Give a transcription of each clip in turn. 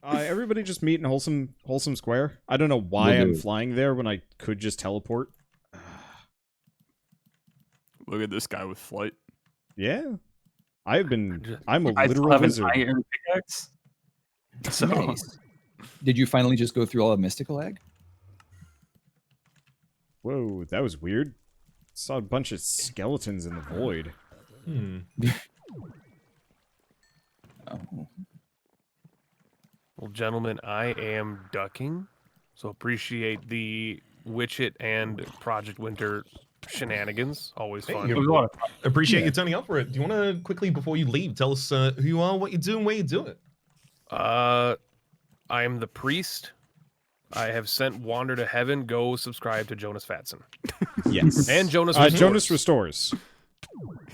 Everybody just meet in Wholesome Square. I don't know why I'm flying there when I could just teleport. Look at this guy with flight. Yeah. I'm a literal wizard. Iron pickaxe. So, nice. Did you finally just go through all of Mystical Egg? Whoa, that was weird. Saw a bunch of skeletons in the void. Oh. Well, gentlemen, I am ducking, so appreciate the Witchit and Project Winter shenanigans. Always fun. Appreciate you turning up for it. Do you want to quickly, before you leave, tell us who you are, what you're doing, where you do it? I am the priest. I have sent Wander to Heaven. Go subscribe to Jonas Fatson. Yes. And Jonas Restores. Jonas Restores.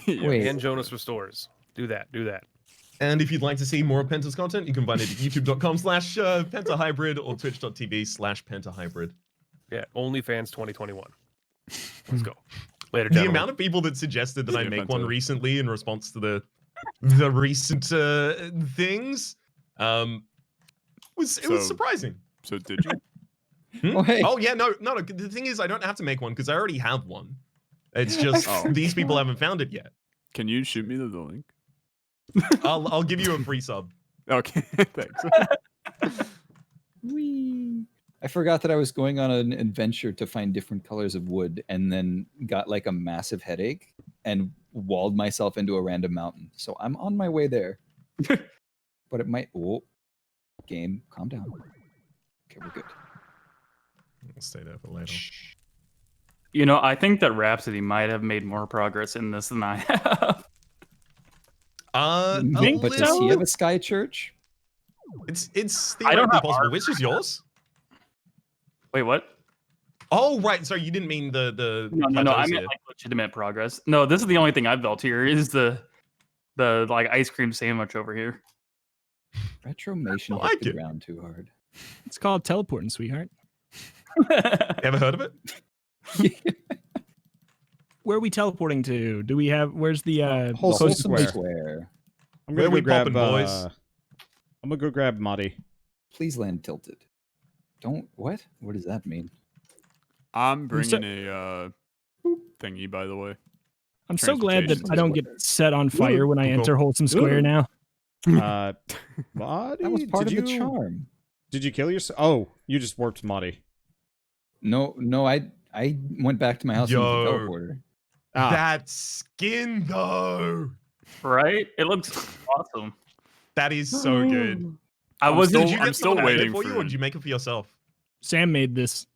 Wait. And Jonas Restores. Do that. And if you'd like to see more of Penta's content, you can find it at youtube.com/pentahybrid or twitch.tv/pentahybrid. Yeah, OnlyFans 2021. Let's go. Later, The gentlemen. amount of people that suggested that I make one recently in response to the recent things was surprising. So did you? Oh, hey. Oh yeah, no. The thing is, I don't have to make one because I already have one. It's just these people haven't found it yet. Can you shoot me the link? I'll give you a free sub. Okay, thanks. Whee. I forgot that I was going on an adventure to find different colors of wood, and then got like a massive headache and walled myself into a random mountain. So I'm on my way there. But it might. Oh, game, calm down. Okay, we're good. I'll stay there for later. You know, I think that Rhapsody might have made more progress in this than I have. But does he have a sky church? It's I don't theoretically have possible. Which is yours? Wait, what? Oh right, sorry, you didn't mean the. No. I meant like legitimate progress. No, this is the only thing I've built here. Is the like ice cream sandwich over here. Retromation like hit the it. ground too hard. It's called teleporting, sweetheart. Ever heard of it? Where are we teleporting to? Do we have? Where's the Wholesome Square. I'm Where gonna we go grab. popping, boys? I'm gonna go grab Marty. Please land tilted. Don't what? What does that mean? I'm bringing a thingy, by the way. I'm so glad that I don't get set on fire when I Ooh. enter Wholesome Square now. Marty, That was part of the charm. Did you kill yourself? Oh, you just warped Marty. No, I went back to my house and used the teleporter. That skin though. Right? It looks awesome. That is so good. I'm Did still waiting for for you, or did you make it for yourself? Sam made this.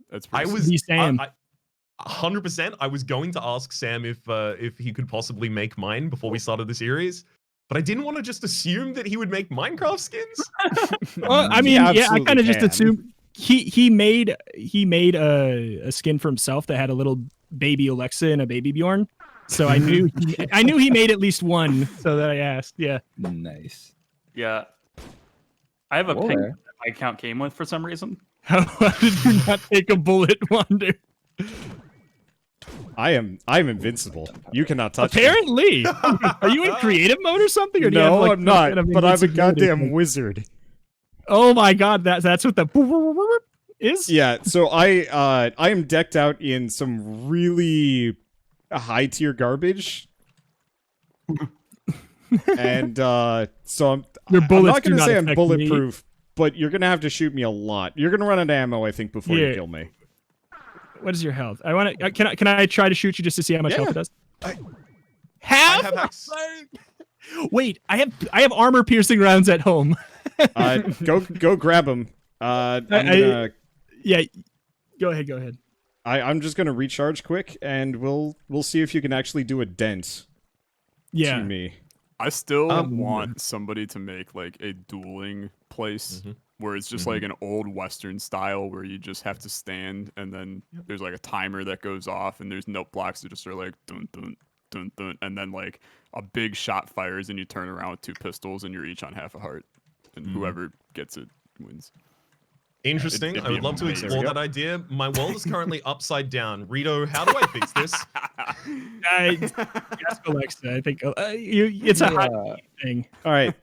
That's I pretty was He's Sam. 100%. I was going to ask Sam if he could possibly make mine before we started the series, but I didn't want to just assume that he would make Minecraft skins. Well, I mean, yeah, I kind of just assumed he made a skin for himself that had a little baby Olexa and a baby Bjorn. So I knew he made at least one. So that I asked. Yeah. Nice. Yeah. I have a pink that my account came with for some reason. How did you not take a bullet, Wander? I'm invincible. You cannot touch me. Apparently. Are you in creative mode or something? Or do you No, have, like, I'm not. But I'm a invincibility goddamn thing? wizard. Oh my god, that's what the is? Yeah, so I am decked out in some really high tier garbage. And so I'm Your not bullets going to say I'm affect bulletproof, but you're going to have to shoot me a lot. You're going to run out of ammo, I think, before you kill me. What is your health? I want to. Can I try to shoot you just to see how much health it does? I Half. have hacks. Wait, I have armor piercing rounds at home. Go grab them. Yeah, go ahead. I'm just gonna recharge quick, and we'll see if you can actually do a dent. Yeah. To me. I still want somebody to make like a dueling place where it's just like an old Western style where you just have to stand and then there's like a timer that goes off and there's note blocks that just are like dun dun dun dun and then like a big shot fires and you turn around with 2 pistols and you're each on half a heart and whoever gets it wins. Interesting. It'd I be would love to amazing. explore that idea. My world is currently upside down. Rito, how do I fix this? Yes, Alexa. I think it's a high thing. All right.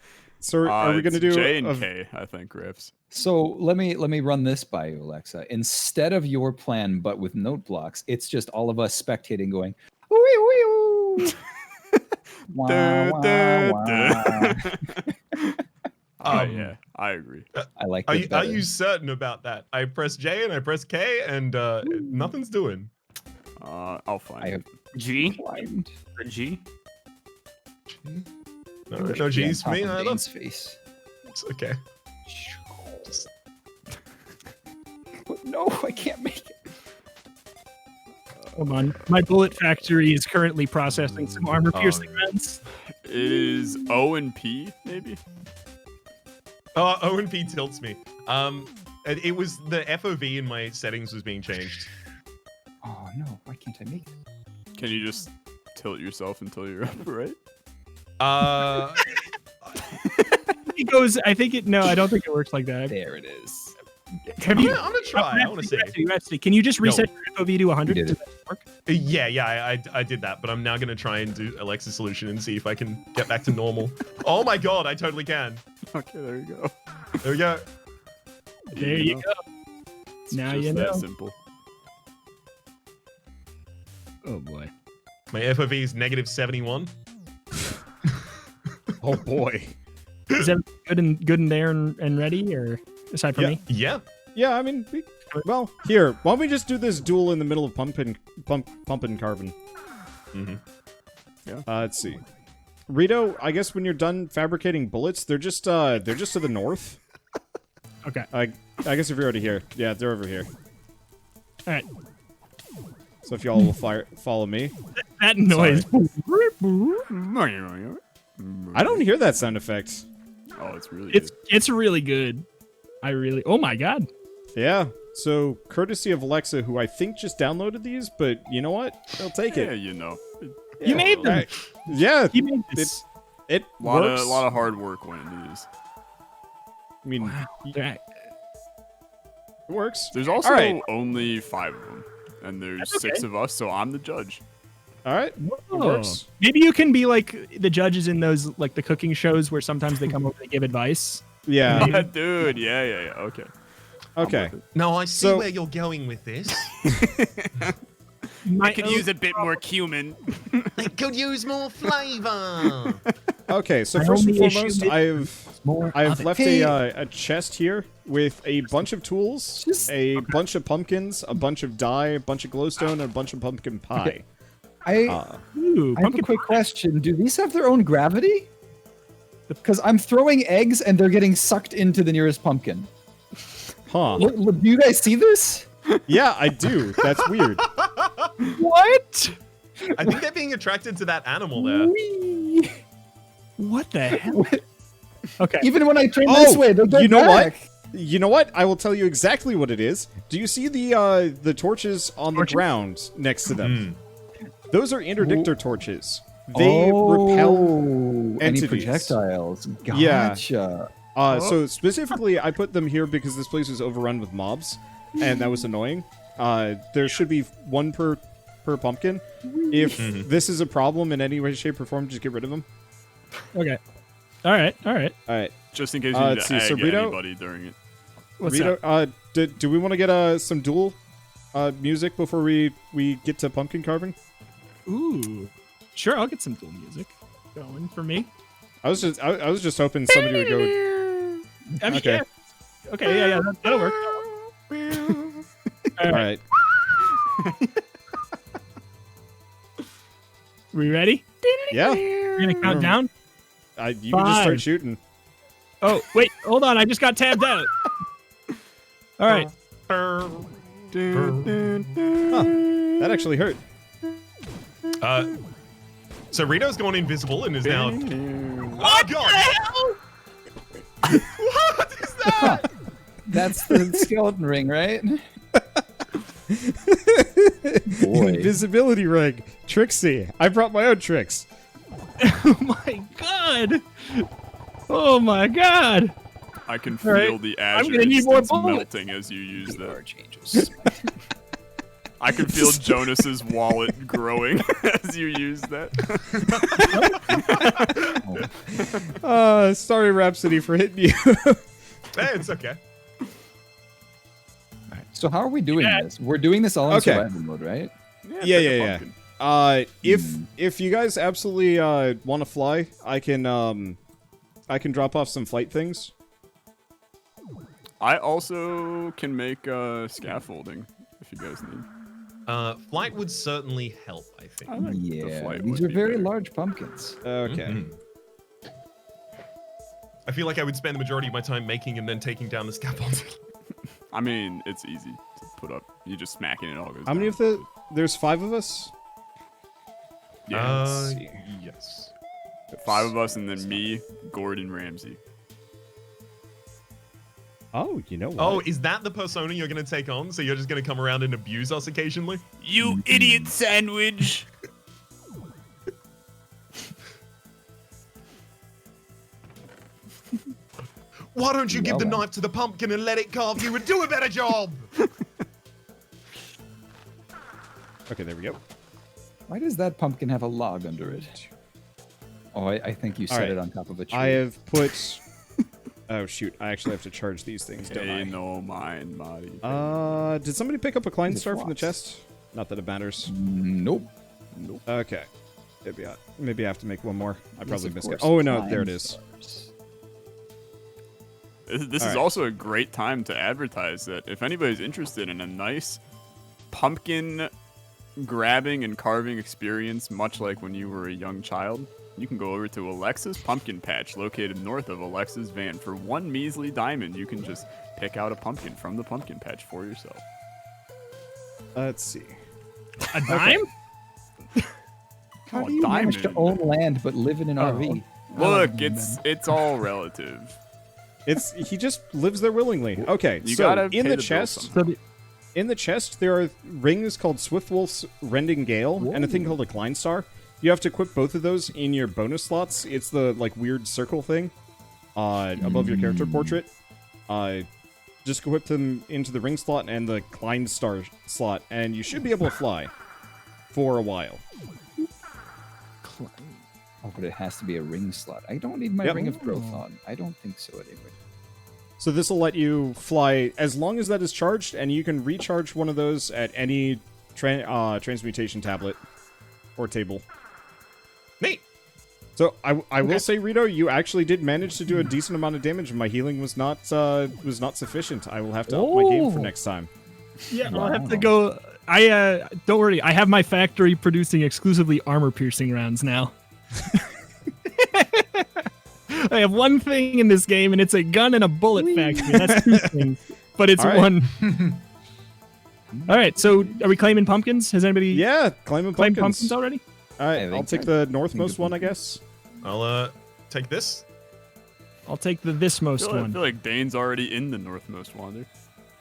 So are we gonna do J and K? I think riffs. So let me run this by you, Alexa. Instead of your plan, but with note blocks, it's just all of us spectating, going, "Wee, wee, wah, wah, wah." Yeah, I agree. I like Are it you, better. are you certain about that? I press J and I press K and nothing's doing. I'll find I it. have G? blind. For G? No G's for me on either. Dane's face. It's okay. But no, I can't make it. Hold on. My bullet factory is currently processing some armor piercing rounds. It is O and P, maybe? Oh, O and P tilts me. It was the FOV in my settings was being changed. Oh no, why can't I make it? Can you just tilt yourself until you're up, right? It goes. I think it. No, I don't think it works like that. There it is. Have you? I'm gonna try. I want to see. Rhapsody, can you just reset your FOV to 100? You did Does that work? Yeah, I did that, but I'm now gonna try and do Alexa's solution and see if I can get back to normal. Oh my god, I totally can. Okay, there you go. There we go. There you go. It's Now just you that know. simple. Oh boy. My FOV is -71. Oh boy. Is everything good in there and ready, or aside from me? Yeah. Yeah, I mean, well, here. Why don't we just do this duel in the middle of pumping carbon? Mm-hmm. Yeah. Let's see. Rito, I guess when you're done fabricating bullets, they're just to the north. Okay. I guess if you're already here, yeah, they're over here. All right. So if y'all will follow me. That noise. I don't hear that sound effect. Oh, it's really It's really good. I really. Oh my god. Yeah. So courtesy of Olexa, who I think just downloaded these, but you know what? They'll take good. Yeah, it. you know. You made them. Yeah. You made this. It A lot works. of hard work went into these. I mean, Right. it works. There's also All right. only 5 of them, and there's That's 6 okay. of us, so I'm the judge. All right. It Oh. works. Maybe you can be like the judges in those like the cooking shows where sometimes they come over and give advice. Yeah. Dude, yeah. Okay. Okay. No, I see So- where you're going with this. I a bit more cumin. I could use more flavor. Okay. So My first and only issue foremost, with- I've left a chest here with a bunch of tools, a bunch of pumpkins, a bunch of dye, a bunch of glowstone, and a bunch of pumpkin pie. I Ooh, have a pumpkin quick question. Do these have their own gravity? Because I'm throwing eggs and they're getting sucked into the nearest pumpkin. Huh. Do you guys see this? Yeah, I do. That's weird. What? I think they're being attracted to that animal there. Whee! What the hell? Okay. Even when I turn Oh, this way, they'll go you know what? back. You know what? I will tell you exactly what it is. Do you see the torches on the Torches? ground next to them? Those are interdictor torches. They Oh, repel any entities. projectiles. Yeah. Gotcha. So specifically, I put them here because this place is overrun with mobs, and that was annoying. There should be 1 per pumpkin. If this is a problem in any way, shape, or form, just get rid of them. Okay. All right. All right. Just in case you need let's to see, so egg Rito- anybody during it. What's Rito, up? do we want to get some duel music before we get to pumpkin carving? Ooh. Sure, I'll get some dual music going for me. I was just hoping somebody would go. I mean, Okay. yeah. Okay, yeah, that'll work. All right. We ready? Yeah. We're gonna count down. You can just start 5. shooting. Oh, wait, hold on. I just got tabbed out. All right. That actually hurt. So Rito's gone invisible and is now. Oh god! What is that? That's the skeleton ring, right? Boy. Invisibility ring. Trixie. I brought my own tricks. Oh my god. Oh my god. I can All feel right. the I'm azure gonna need more instance bullets. melting as you use that. changes. I can feel Jonas's wallet growing as you use that. Sorry, Rhapsody, for hitting you. Hey, it's okay. So how are we doing this? We're doing this all in Okay. survival mode, right? Yeah, pick a yeah, yeah. pumpkin. If you guys absolutely want to fly, I can drop off some flight things. I also can make scaffolding if you guys need. Flight would certainly help, I think. I think the Yeah, flight these would are be very better. large pumpkins. Okay. Mhm. I feel like I would spend the majority of my time making and then taking down the scaffolding. I mean, it's easy to put up. You just smack it and it all goes How many down. of the? There's 5 of us. Yeah, let's see. Yes. 5 of us and then me, Gordon Ramsay. Oh, you know what? Oh, is that the persona you're going to take on? So you're just going to come around and abuse us occasionally? You idiot sandwich! Why don't you give the Well, knife to the pumpkin and let it carve you and do a better job? Okay, there we go. Why does that pumpkin have a log under it? Oh, I think you set right. it on top of a tree. I have put. Oh shoot! I actually have to charge these things, don't Hey, I? no mind, Marty. Did somebody pick up a Klein These are Star from the flops. chest? Not that it matters. Nope. Okay. Maybe I have to make one more. I Yes, probably of missed it. course, Oh no, Klein there it is. stars. This is Alright. also a great time to advertise that if anybody's interested in a nice pumpkin grabbing and carving experience, much like when you were a young child, you can go over to Olexa's Pumpkin Patch, located north of Olexa's van. For 1 measly diamond, you can just pick out a pumpkin from the pumpkin patch for yourself. Let's see. A dime? How Oh, do you manage to diamond. own land but live in an RV? Look, love it's all relative. He just lives there willingly. Okay, You so gotta in pay the the bill chest, somehow. in the chest there are rings called Swiftwolf's Rending Gale and a thing called a Klein Star. You have to equip both of those in your bonus slots. It's the like weird circle thing above your character portrait. Just equip them into the ring slot and the Klein Star slot, and you should be able to fly for a while. Oh, but it has to be a ring slot. I don't need my Yep. ring of growth on. I don't think so anyway. So this will let you fly as long as that is charged, and you can recharge one of those at any transmutation tablet or table. Neat. So I will say, Rito, you actually did manage to do a decent amount of damage, and my healing was not sufficient. I will have to up my game for Oh. next time. Yeah, I'll have to Wow. go. Don't worry. I have my factory producing exclusively armor-piercing rounds now. I have one thing in this game, and it's a gun and a bullet factory. That's 2 things, but it's All right. one. All right, so are we claiming pumpkins? Has anybody Yeah, claiming claimed pumpkins. pumpkins already? All right, I I'll think take so. the northmost one, I guess. I'll take this. I'll take the this I most feel, I one. feel like Dane's already in the northmost wander.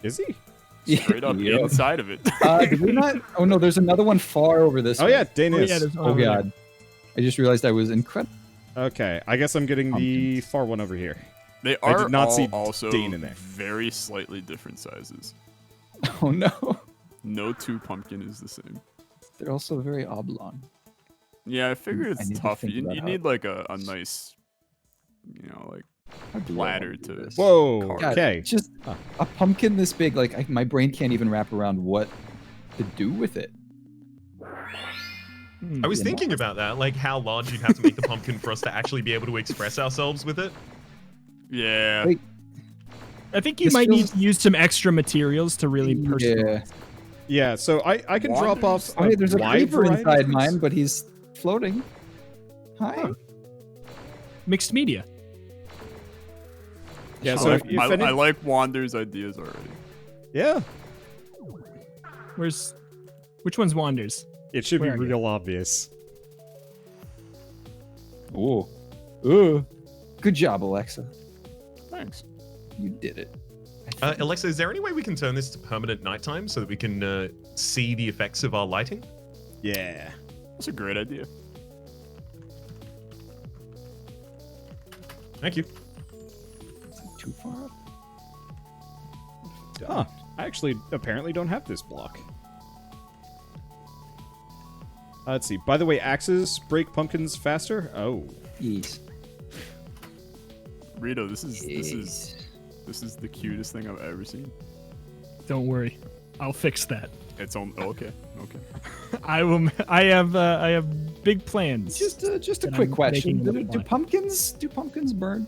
Is he? Straight up Yep. inside of it. Did we not? Oh no, there's another one far over this Oh way. yeah, Dane Oh, is. yeah, there's one Oh over there. god. I just realized I was incredible. Okay, I guess I'm getting the far one over here. They I are did not all see also Dane in there. very slightly different sizes. Oh no. No 2 pumpkin is the same. They're also very oblong. Yeah, I figure I it's need to tough. think You, about you how- need like a nice, like How do I ladder wanna do to- this? Whoa. Card. God, Okay. Just a pumpkin this big, like my brain can't even wrap around what to do with it. I was You know? thinking about that, like how large you'd have to make the pumpkin for us to actually be able to express ourselves with it. yeah. Wait, I think you This might need feels- to use some extra materials to really personalize. Yeah. Yeah, so I can drop Wanders. off. Oh, hey, there's a wide creeper variety of inside things. mine, but he's floating. Hi. Mixed media. Yeah, I so like, if any- I like Wander's ideas already. yeah, Which one's Wanders? it should be Where are you? real obvious. Oh. Ooh. Good job, Alexa. Thanks. You did it. Alexa, is there any way we can turn this to permanent nighttime so that we can see the effects of our lighting? Yeah. That's a great idea. Thank you. Is it too far up? Huh. I actually apparently don't have this block. Let's see. By the way, axes break pumpkins faster. Oh, Yes. Rito, this is the cutest thing I've ever seen. Don't worry, I'll fix that. It's on. Oh, okay. I will. I have big plans. Just a that quick I'm question. making Do pumpkins burn?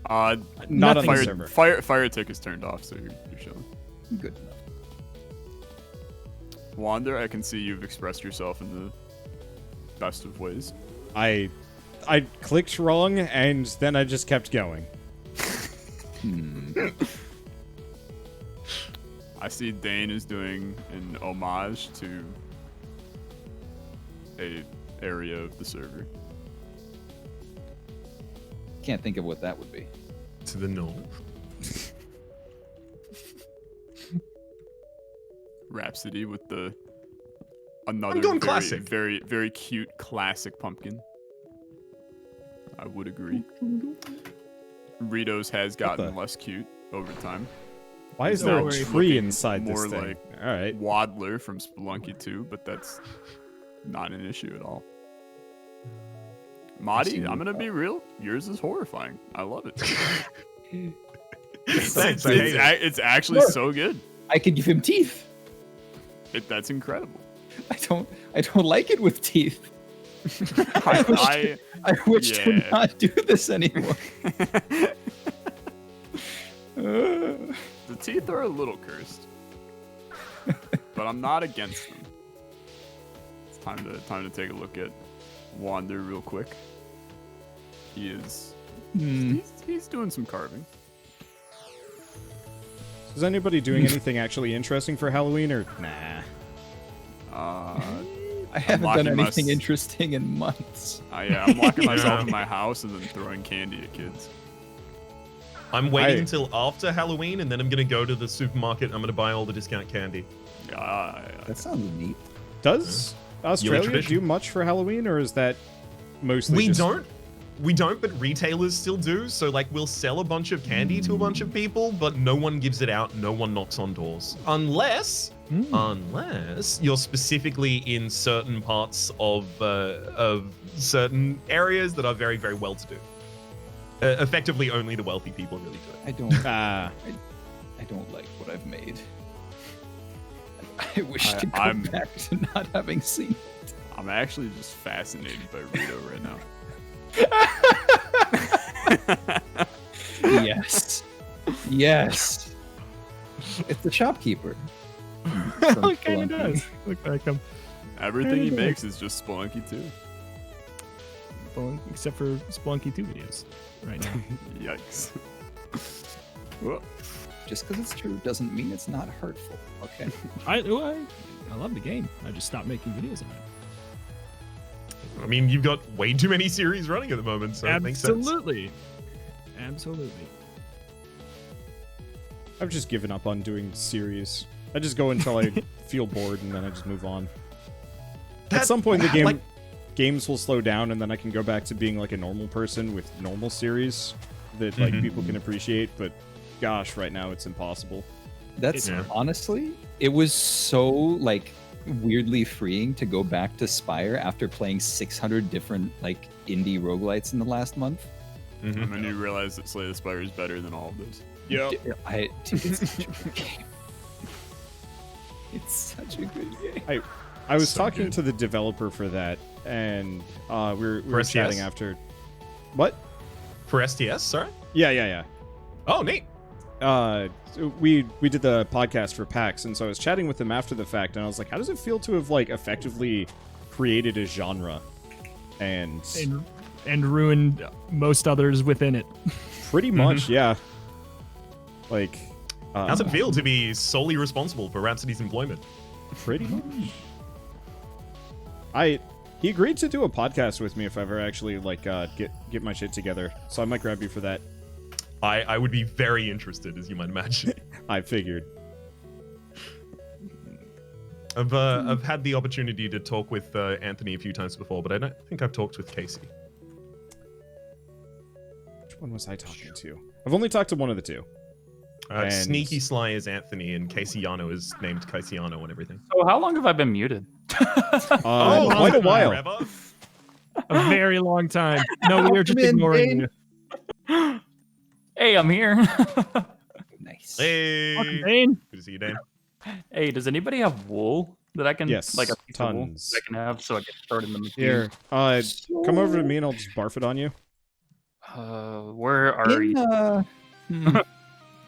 not on Nothing. the Fire server. fire tick is turned off, so you're chilling. Good enough. Wander, I can see you've expressed yourself in the best of ways. I clicked wrong, and then I just kept going. I see Dane is doing an homage to a area of the server. Can't think of what that would be. To the north. Rhapsody with the another going very, classic. very, very cute classic pumpkin. I would agree. Rito's has gotten less cute over time. Why is He's there now a just tree looking inside this more thing? like All right. Waddler from Spelunky 2, but that's not an issue at all. Madi, I'm gonna be real. Yours is horrifying. I love it. Thanks, I hate it. It's actually Look. so good. I could give him teeth. That's incredible. I don't like it with teeth. I wish to Yeah. not do this anymore. The teeth are a little cursed, but I'm not against them. It's time to take a look at Wander real quick. He is he's doing some carving. Is anybody doing anything actually interesting for Halloween, or nah? I haven't done locking my anything s- interesting in months. I'm locking myself Yeah. in my house and then throwing candy at kids. I'm waiting until after Halloween, and then I'm gonna go to the supermarket. I'm gonna buy all the discount candy. Yeah, That sounds neat. Does Australia tradition. do much for Halloween, or is that mostly just... We don't, but retailers still do. So like, we'll sell a bunch of candy to a bunch of people, but no one gives it out. No one knocks on doors, unless you're specifically in certain parts of certain areas that are very, very well to do. Effectively, only the wealthy people really do it. I don't. Ah, I don't like what I've made. I wish to go I'm- back to not having seen. I'm actually just fascinated by Rito right now. Yes. Yes. It's the shopkeeper. From It kind of Spelunky. does look like him. Everything he Kinda makes is just Spelunky 2. Well, except for Spelunky 2 videos right now. Yikes. Whoa. Just because it's true doesn't mean it's not hurtful. Okay. I love the game. I just stopped making videos on it. I mean, you've got way too many series running at the moment, so it makes sense. Absolutely. Absolutely. I've just given up on doing series. I just go until I feel bored, and then I just move on. At some point, the games will slow down, and then I can go back to being like a normal person with normal series that like people can appreciate. But gosh, right now it's impossible. That's Yeah. honestly, it was so like weirdly freeing to go back to Spire after playing 600 different like indie roguelites in the last month. And then you realize that Slay the Spire is better than all of those. Yep. Dude, it's such a good game. It's such a good game. I was So talking good. to the developer for that, and we For were STS? chatting after. What? For STS, sorry? Yeah. Oh, neat. We did the podcast for PAX, and so I was chatting with him after the fact, and I was like, how does it feel to have like effectively created a genre and And ruined most others within it. pretty much, yeah. Like, How's it feel to be solely responsible for Rhapsody's employment? pretty much. He agreed to do a podcast with me if I ever actually like get my shit together, so I might grab you for that. I would be very interested, as you might imagine. I figured. I've had the opportunity to talk with Anthony a few times before, but I don't think I've talked with Casey. Which one was I talking to? I've only talked to one of the two. And- Sneaky Sly is Anthony, and Caseyano is named Caseyano and everything. So how long have I been muted? Quite a while. Forever? A very long time. No, we were just Welcome in, ignoring Dane. you. Hey, I'm here. Nice. Hey. Welcome, Dane. Good to see you, Dane. Hey, does anybody have wool that I can Yes, like a piece of wool tons. that I can have so I can start in the machine? Here, come over to me and I'll just barf it on you. Where are you?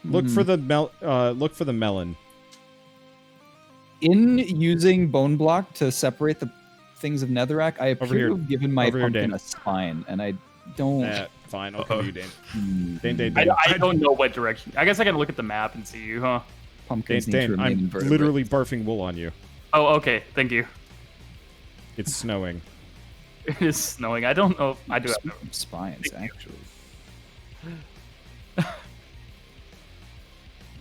Look for the look for the melon. In using bone block to separate the things of netherrack, I Over here. appear to have given my Over here, pumpkin Dane. a spine, and I don't. Fine, I'll come to you, Dane. Hmm, Dane. I don't know what direction. I guess I can look at the map and see you, huh? pumpkins need to Dane, remain I'm invertebrate. literally barfing wool on you. Oh, okay. Thank you. It's snowing. It is snowing. I don't know if I do have no. spines, actually.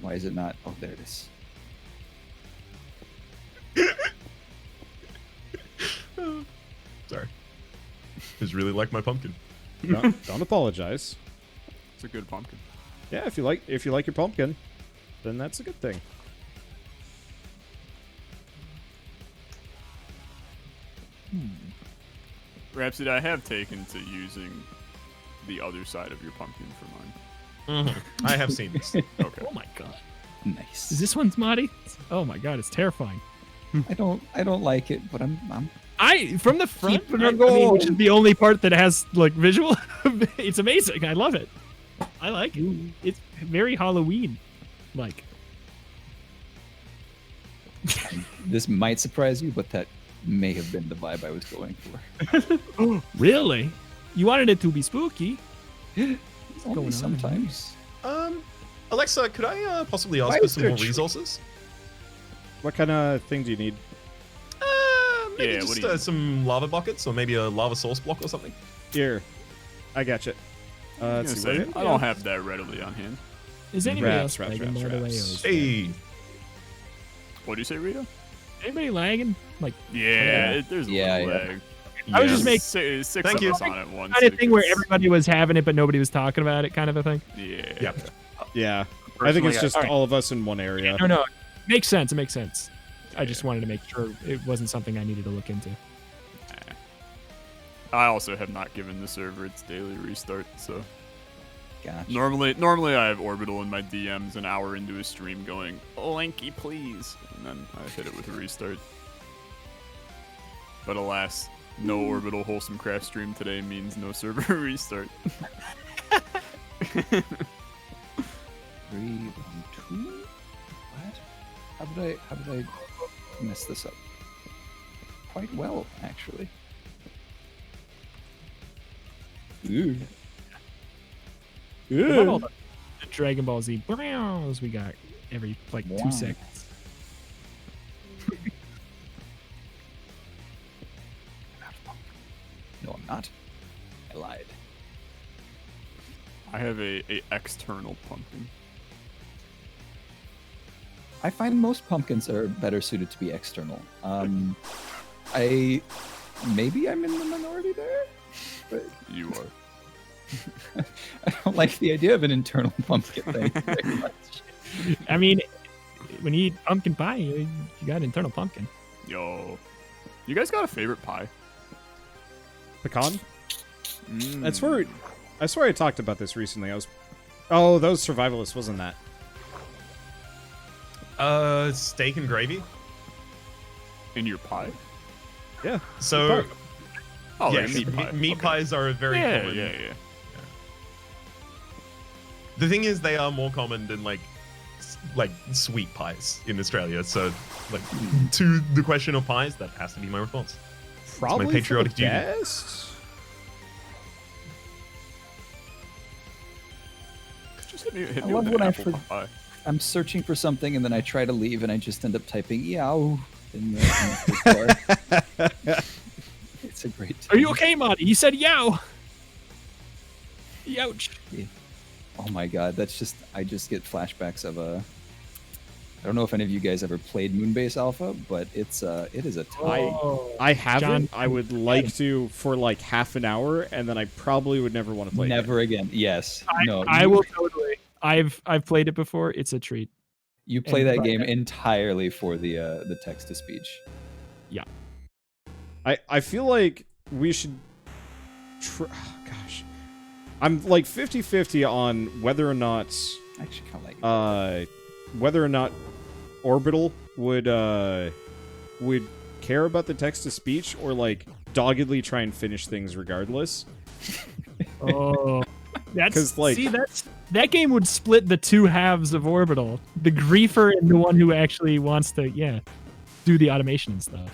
Why is it not? Oh, there it is. Sorry. Just really like my pumpkin. Don't apologize. It's a good pumpkin. Yeah, if you like your pumpkin, then that's a good thing. Rhapsody, I have taken to using the other side of your pumpkin for mine. I have seen this. Okay. Oh my god. Nice. Is this one's Marty? Oh my god, it's terrifying. I don't like it, but I'm From the front, Keep it I a mean, which is going. the only part that has like visual. It's amazing. I love it. I like it. It's very Halloween like. This might surprise you, but that may have been the vibe I was going for. Really? You wanted it to be spooky? Only going on sometimes. Alexa, could I possibly ask Why for is some there more a tree? resources? What kind of thing do you need? Maybe Yeah, what just do you need? some lava buckets, or maybe a lava source block or something. Here, I got you. I was Let's gonna see. say, What I don't have that readily on hand. Is anybody Raps, else raps, lagging, raps, by the way, or raps. is Hey, What do you say, Rita? anybody lagging? Like Yeah, there's a Yeah, little yeah. lag. I was yes. just making Six Thank of you. us on it once. kind of thing where because- everybody was having it, but nobody was talking about it, kind of a thing. Yeah. Yep. Yeah, I think it's Personally, just alright. all of us in one area. No, makes sense. It makes sense. I just wanted to make sure it wasn't something I needed to look into. I also have not given the server its daily restart, so Gotcha. normally I have Orbital in my DMs an hour into a stream going, "Lanky, please," and then I hit it with a restart. But alas, no Orbital Wholesomecraft stream today means no server restart. 3, 1, 2. What? How did I mess this up? Quite well, actually. Ooh. What about all the Dragon Ball Z browns we got every like Wow. 2 seconds? No, I'm not. I lied. I have a external pumpkin. I find most pumpkins are better suited to be external. Maybe I'm in the minority there, but You are. I don't like the idea of an internal pumpkin. Thank you very much. I mean, when you eat pumpkin pie, you got internal pumpkin. Yo. You guys got a favorite pie? Pecan? Mm. That's where I swear I talked about this recently. Oh, those survivalists, wasn't that? Steak and gravy. In your pie? Yeah. So, Oh, like yes, a meat pie. meat Okay. pies are very Yeah, common. yeah. The thing is, they are more common than like sweet pies in Australia. So, like, to the question of pies, that has to be my response. Probably patriotic for the duty. best. Just hit me I with love an when I apple pie. I'm searching for something and then I try to leave and I just end up typing "yow" in the search bar. It's a great time. Are you okay, Marty? You said yow. Youch. Oh my god, that's just I just get flashbacks of a. I don't know if any of you guys ever played Moonbase Alpha, but it is a time. I haven't. John- I would like to for like half an hour, and then I probably would never want to play. Never again. Yes. No. I will totally. I've played it before. It's a treat. You play And that by game that- entirely for the text to speech. I feel like we should gosh. I'm like 50-50 on whether or not I actually kind of like it. whether or not Orbital would care about the text to speech or like doggedly try and finish things regardless. Oh, that's 'Cause, like- that game would split the two halves of Orbital, the griefer and the one who actually wants to do the automation and stuff.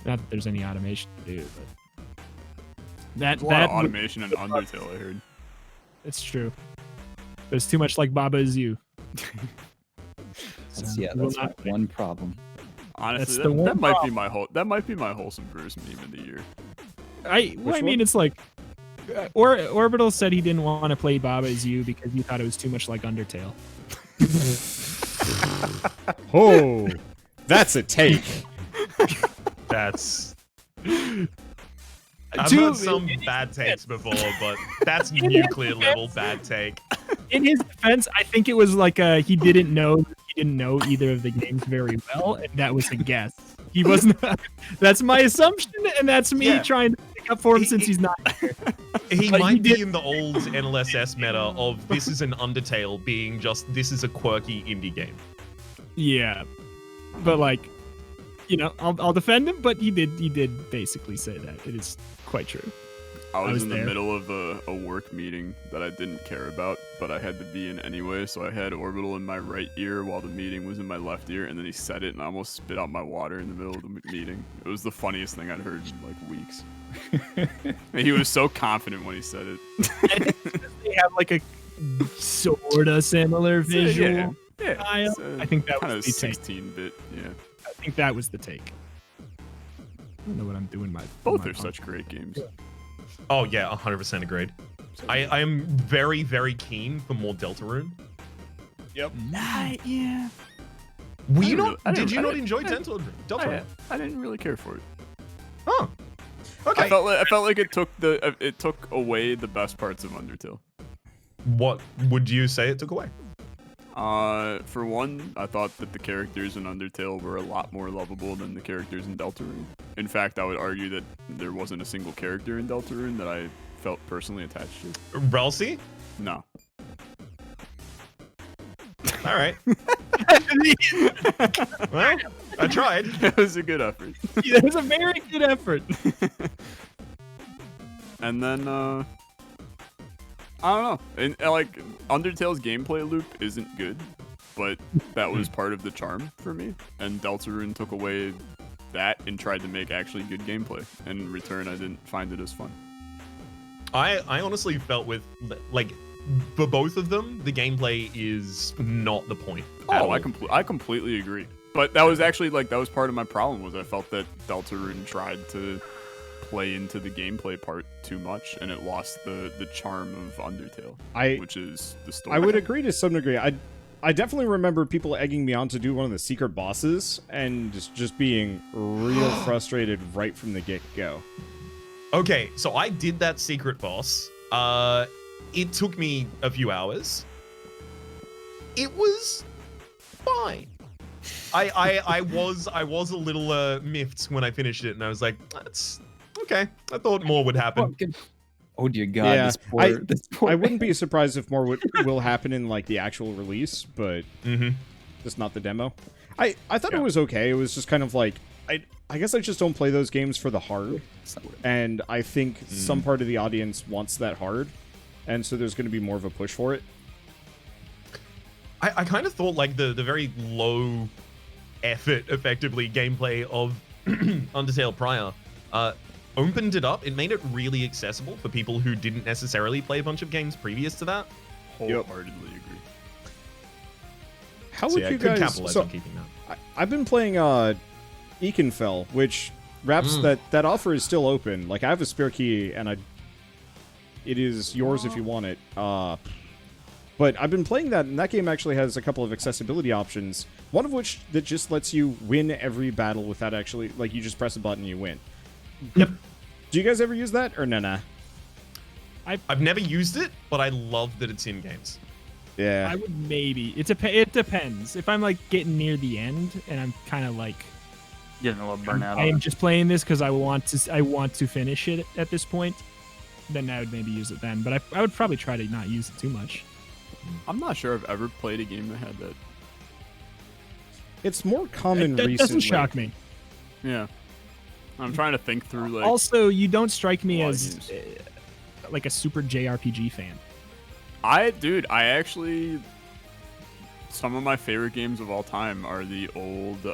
Not that there's any automation to do, but There's a lot of automation in Undertale, I heard. it's true. But it's too much like Baba Is You. That's will not my one problem. Honestly, the one that might be my WholesomeVerse meme of the year. I Which mean, one? it's like Orbital said he didn't want to play Baba Is You because he thought it was too much like Undertale. Oh, that's a take. That's. I've Dude, heard some bad takes before, but that's nuclear level bad take. In his defense, I think it was like he didn't know either of the games very well, and that was a guess. He wasn't. That's my assumption, and that's me trying to pick up for him since he's not here. He But might he be did- in the old NLSS meta of this is an Undertale being just this is a quirky indie game. Yeah, but like, I'll defend him. But he did basically say that. It is quite true. I was in the there. middle of a work meeting that I didn't care about, but I had to be in anyway, so I had Orbital in my right ear while the meeting was in my left ear, and then he said it, and I almost spit out my water in the middle of the meeting. It was the funniest thing I'd heard in, like, weeks. He was so confident when he said it. They have like a sorta similar visual. Yeah. style. I think that kind was of the take. 16-bit, yeah. I think that was the take. I don't know what I'm doing. Both are such great games. Oh yeah, 100% agreed. I am very, very keen for more Deltarune. Yep. Yeah. Were I you didn't not? really- I Did didn't- you I not didn't- enjoy I- Deltarune? I didn't really care for it. Oh. Okay. I felt like it took away the best parts of Undertale. What would you say it took away? For one, I thought that the characters in Undertale were a lot more lovable than the characters in Deltarune. In fact, I would argue that there wasn't a single character in Deltarune that I felt personally attached to. Ralsei? No. All right. Well, I tried. It was a good effort. It was a very good effort. And then, I don't know. And, like, Undertale's gameplay loop isn't good, but that was part of the charm for me. And Deltarune took away that and tried to make actually good gameplay. And in return, I didn't find it as fun. I honestly felt with, like, for both of them, the gameplay is not the point. at Oh, all. I completely agree. But that was actually, like, that was part of my problem, was I felt that Deltarune tried to play into the gameplay part too much, and it lost the charm of Undertale, which is the story. I would agree to some degree. I definitely remember people egging me on to do one of the secret bosses and just being real frustrated right from the get-go. Okay, so I did that secret boss. It took me a few hours. It was fine. I was a little miffed when I finished it, and I was like, "That's okay." I thought more would happen. Oh dear God! Yeah, This poor I wouldn't be surprised if more will happen in like the actual release, but Mm-hmm. just not the demo. I thought it was okay. It was just kind of like I guess I just don't play those games for the hard, and I think some part of the audience wants that hard, and so there's going to be more of a push for it. I kind of thought like the very low effort, effectively, gameplay of Undertale prior opened it up. It made it really accessible for people who didn't necessarily play a bunch of games previous to that. Wholeheartedly agree. How So would yeah, you could guys? capitalize So on keeping that. I've been playing Ekenfell, which wraps that offer is still open. Like I have a spare key, and it is yours if you want it. But I've been playing that, and that game actually has a couple of accessibility options. One of which that just lets you win every battle without actually, like, you just press a button and you win. Yep. Do you guys ever use that, or nah? I've never used it, but I love that it's in games. Yeah. I would maybe. It depends. If I'm like getting near the end and I'm kind of like Getting a little burnout. I am just playing this because I want to finish it at this point, then I would maybe use it then. But I would probably try to not use it too much. I'm not sure I've ever played a game that had that. It's more common That recently. doesn't shock me. Yeah. I'm trying to think through like. Also, you don't strike me a lot of as games. like a super JRPG fan. I actually. Some of my favorite games of all time are the old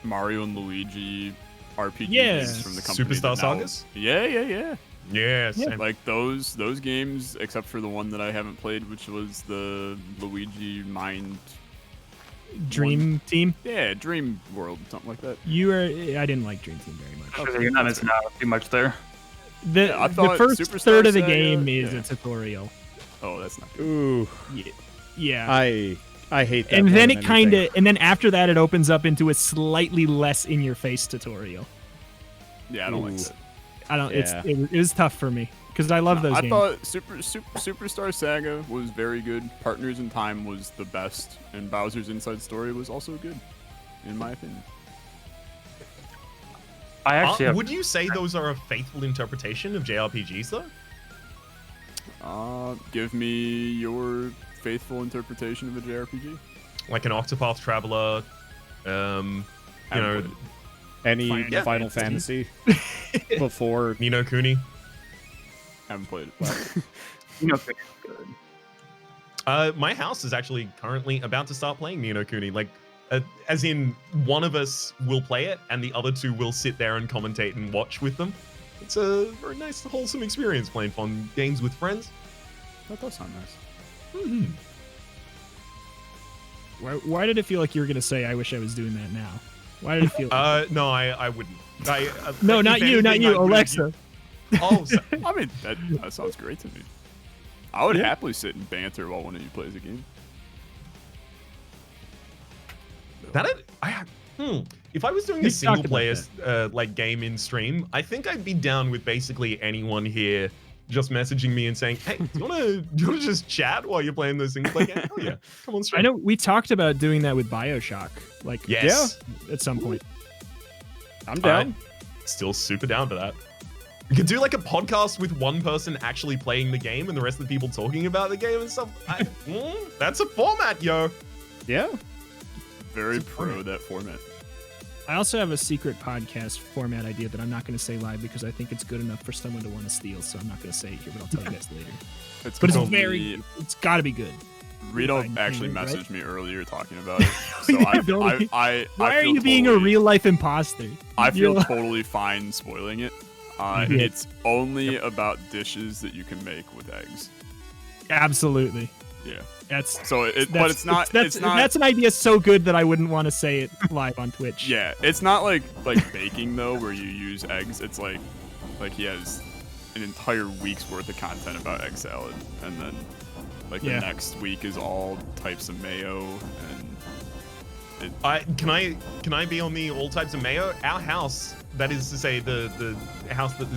Mario and Luigi RPGs Yeah. from the company. Superstar that now- Sagas? Yeah. Yes. Yeah. Like those games, except for the one that I haven't played, which was the Luigi Mind. Dream Team. Yeah, Dream World, something like that. I didn't like Dream Team very much. Okay, you're not missing out too much there. I The thought first Superstar third of the Saga- game is yeah. a tutorial. Oh, that's not good. Ooh, Yeah. I hate that. And more then than it kind anything. of, and then after that, it opens up into a slightly less in-your-face tutorial. Yeah, I don't like Ooh. that. I don't. Yeah. It was tough for me because I love those I games. thought Superstar Saga was very good. Partners in Time was the best, and Bowser's Inside Story was also good, in my opinion. I actually have, Would you say those are a faithful interpretation of JRPGs, though? Give me your faithful interpretation of a JRPG. Like an Octopath Traveler, you Haven't know, played it. Any Yeah. Final Fantasy before. Ni no Kuni. Haven't played it. you know, My house is actually currently about to start playing Ni no Kuni. Like, as in, one of us will play it, and the other two will sit there and commentate and watch with them. It's a very nice, wholesome experience playing fun games with friends. That does sound nice. Why did it feel like you were gonna say, "I wish I was doing that now"? Why did it feel? No, I wouldn't. no, like, not if you, not anything, you, I would've Alexa. Oh, so, I mean, that sounds great to me. I would happily sit and banter while one of you plays a game. if I was doing a We've single talked about player like game in stream, I think I'd be down with basically anyone here just messaging me and saying, "Hey, do you wanna just chat while you're playing those single player game? Hell yeah, come on stream." I know we talked about doing that with BioShock, like Yes. at some point. I'm down. Still super down for that. We could do like a podcast with one person actually playing the game and the rest of the people talking about the game and stuff. That's a format, yo. Yeah. Very pro that format. I also have a secret podcast format idea that I'm not going to say live because I think it's good enough for someone to want to steal. So I'm not going to say it here, but I'll tell you guys later. But it's got to be good. Rito Fine, actually right? messaged me earlier talking about it. So Don't- I Why are feel you being a totally- real life imposter? I feel You're- totally fine spoiling it. It's only about dishes that you can make with eggs. Absolutely. Yeah. That's So but it's not. That's it's not. that's an idea so good that I wouldn't want to say it live on Twitch. Yeah, it's not like baking though, where you use eggs. It's like he has an entire week's worth of content about egg salad, and then the next week is all types of mayo and. Can I be on the all types of mayo? Our house, that is to say the house that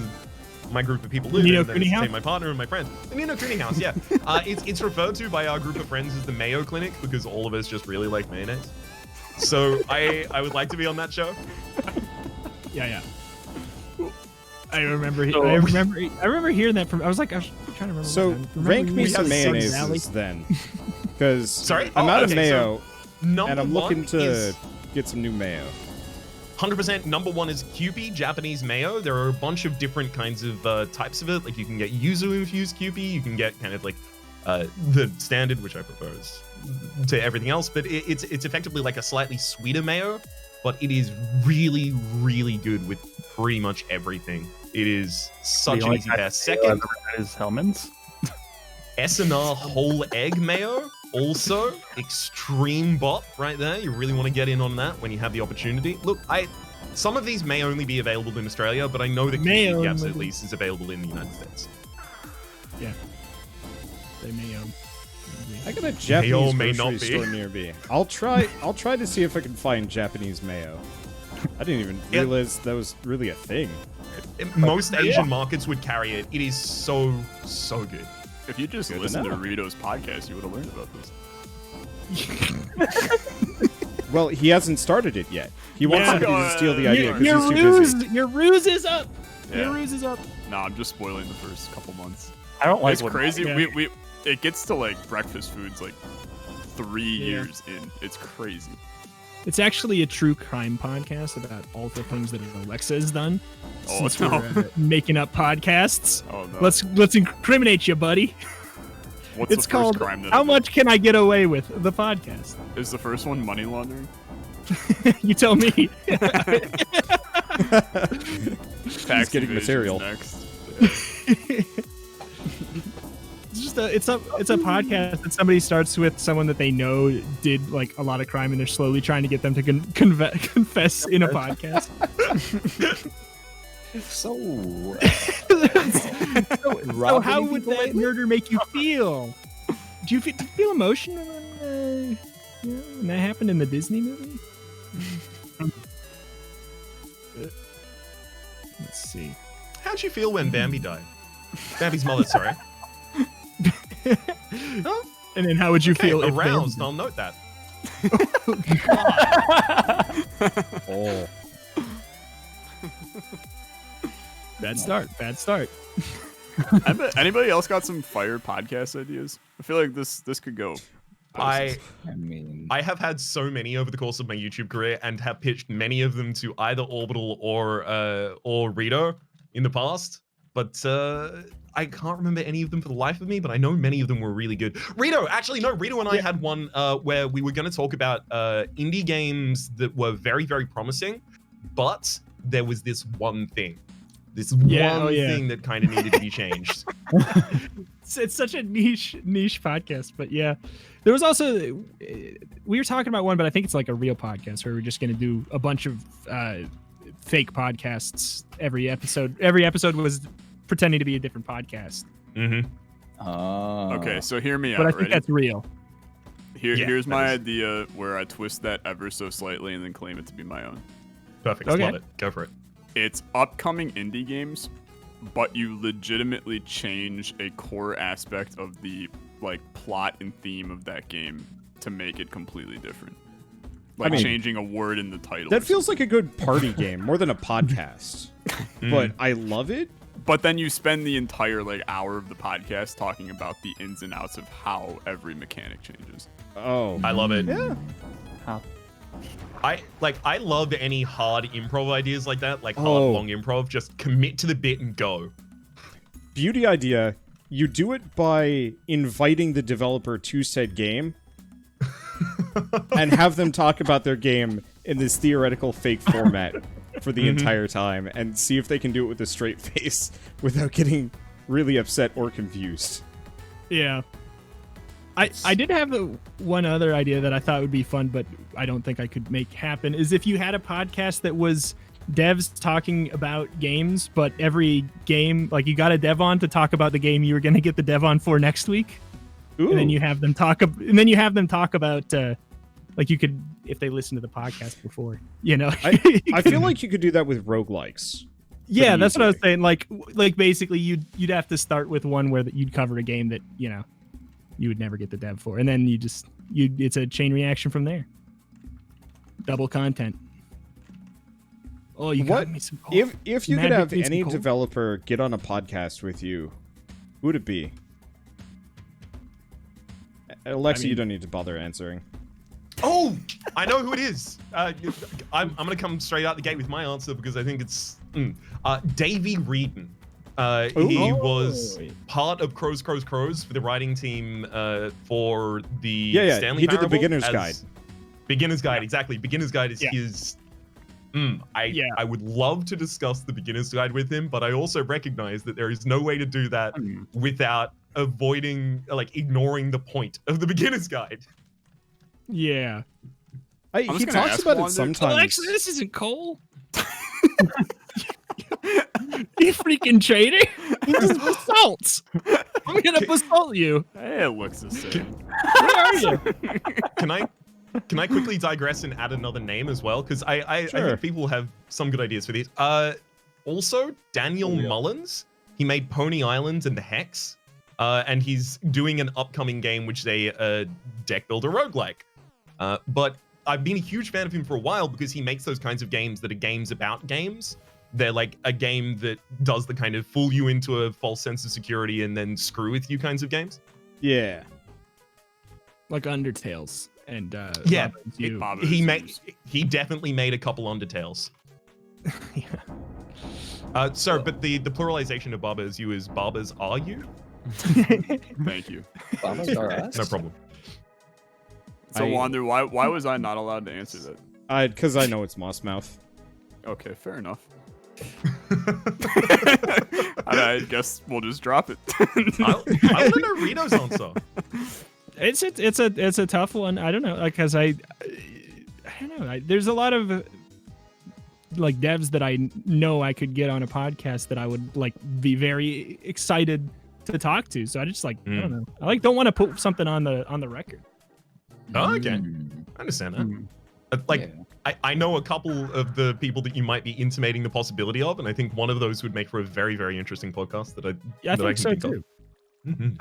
my group of people live Ni no in, that is Kuni to say house? my partner and my friends. The Ni no Kuni house, yeah. It's referred to by our group of friends as the Mayo Clinic because all of us just really like mayonnaise. So I would like to be on that show. Yeah. I remember hearing that from. I was trying to remember. So what time. Remember rank when me we some had Six Valley? mayonnaises then, because Sorry? I'm Oh, out of okay, mayo Number and I'm one looking to is get some new mayo. 100%. Number one is Kewpie, Japanese mayo. There are a bunch of different kinds of types of it. Like you can get yuzu infused Kewpie. You can get kind of like the standard, which I prefer to everything else. But it's effectively like a slightly sweeter mayo, but it is really, really good with pretty much everything. It is such an easy pair. Second, is Hellman's. SNR whole egg mayo. Also, extreme bot right there. You really want to get in on that when you have the opportunity. Look, some of these may only be available in Australia, but I know that Mayo Gaps at only. least is available in the United States. Yeah. They may. I got a Japanese Mayo may grocery not be. store near me. I'll try to see if I can find Japanese mayo. I didn't even Yeah. realize that was really a thing. Most Asian markets would carry it. It is so good. If you just Good to listened to know. Rito's podcast, you would have learned about this. Well, he hasn't started it yet. He wants Yeah. somebody to steal the idea because Your he's too busy. ruse, your ruse is up. Yeah. Your ruse is up. Nah, I'm just spoiling the first couple months. I don't like It's what- crazy. Yeah. It gets to like breakfast foods like 3 Yeah. years in. It's crazy. It's actually a true crime podcast about all the things that Olexa has done. Oh, Since no. we're making up podcasts. Oh no. Let's incriminate you, buddy. What's It's the called first crime that How I did? Much Can I Get Away With? The podcast. Is the first one money laundering? You tell me. Tax getting evasion's material. Next. It's a podcast that somebody starts with someone that they know did like a lot of crime, and they're slowly trying to get them to confess in a podcast. So, So how would that murder make you feel? Do you feel emotional when that happened in the Disney movie? Let's see. How'd you feel when Bambi died? Bambi's mother, sorry. And then how would you Okay, feel if aroused. I'll note that. oh, Bad start. Bad start. Anybody else got some fire podcast ideas? I feel like this could go. I mean, I have had so many over the course of my YouTube career and have pitched many of them to either Orbital or Rito in the past, but I can't remember any of them for the life of me, but I know many of them were really good. Rito, actually, no, Rito and I had one where we were going to talk about indie games that were very, very promising, but there was this one thing. This one thing that kind of needed to be changed. It's such a niche podcast, but yeah, there was also we were talking about one, but I think it's like a real podcast where we're just going to do a bunch of fake podcasts every episode. Every episode was pretending to be a different podcast, Mm-hmm. Okay, so hear me out. but I think ready? that's real. Here's that my is- idea where I twist that ever so slightly and then claim it to be my own. Perfect. Okay. Love it. Go for it. It's upcoming indie games, but you legitimately change a core aspect of the like plot and theme of that game to make it completely different. Like mean, changing a word in the title. That feels like a good party game more than a podcast. But I love it. But then you spend the entire like hour of the podcast talking about the ins and outs of how every mechanic changes. Oh, I love it. yeah. I love any hard improv ideas like that, like hard Oh. long improv. Just commit to the bit and go. Beauty idea. You do it by inviting the developer to said game and have them talk about their game in this theoretical fake format for the entire time and see if they can do it with a straight face without getting really upset or confused. Yeah. I did have one other idea that I thought would be fun, but I don't think I could make happen, is if you had a podcast that was devs talking about games, but every game, like you got a dev on to talk about the game you were going to get the dev on for next week. Ooh. And then you have them talk about, like you could, if they listen to the podcast before, you know. I feel like you could do that with roguelikes. yeah, pretty that's what I was easily. saying. Like basically you'd have to start with one where you'd cover a game that, you know, you would never get the dev for, and then it's a chain reaction from there. Double content. Oh, you got What me some. if you could Magic have needs some any coal. developer get on a podcast with you, who would it be? Alexa, you don't need to bother answering. Oh, I know who it is. I'm gonna come straight out the gate with my answer because I think it's Davey Reedon. He Ooh. was part of Crows for the writing team for the Yeah. Stanley He did the Parable beginner's as- guide. Beginner's guide, exactly. Beginner's guide is Yeah. his. I Yeah. would love to discuss the beginner's guide with him, but I also recognize that there is no way to do that without ignoring the point of the beginner's guide. Yeah. He just gonna talks ask about it one that- sometimes. Alexa, this isn't coal. You freaking traitor! This is basalt. I'm gonna basalt you. Hey, it looks the same. Where are you? Can I quickly digress and add another name as well? Because I Sure. think people have some good ideas for these. Also, Daniel Mullins. He made Pony Island and The Hex. and he's doing an upcoming game which is a deck builder roguelike. But I've been a huge fan of him for a while because he makes those kinds of games that are games about games. They're like a game that does the kind of fool you into a false sense of security and then screw with you kinds of games. Yeah. Like Undertales and Yeah, Robin's You. he definitely made a couple Undertales. Yeah. But the pluralization of Barbas You is Barbas Are You? Thank you. Babas are us? No problem. So, Wander, why was I not allowed to answer that? Because I know it's Moss Mouth. Okay, fair enough. I guess we'll just drop it. I want to know Rito's answer. It's a tough one. I don't know, like, cause I don't know. There's a lot of like devs that I know I could get on a podcast that I would like be very excited to talk to. So I just like I don't know. I don't want to put something on the record. Oh, okay, I understand that. I know a couple of the people that you might be intimating the possibility of, and I think one of those would make for a very, very interesting podcast that I think so think too.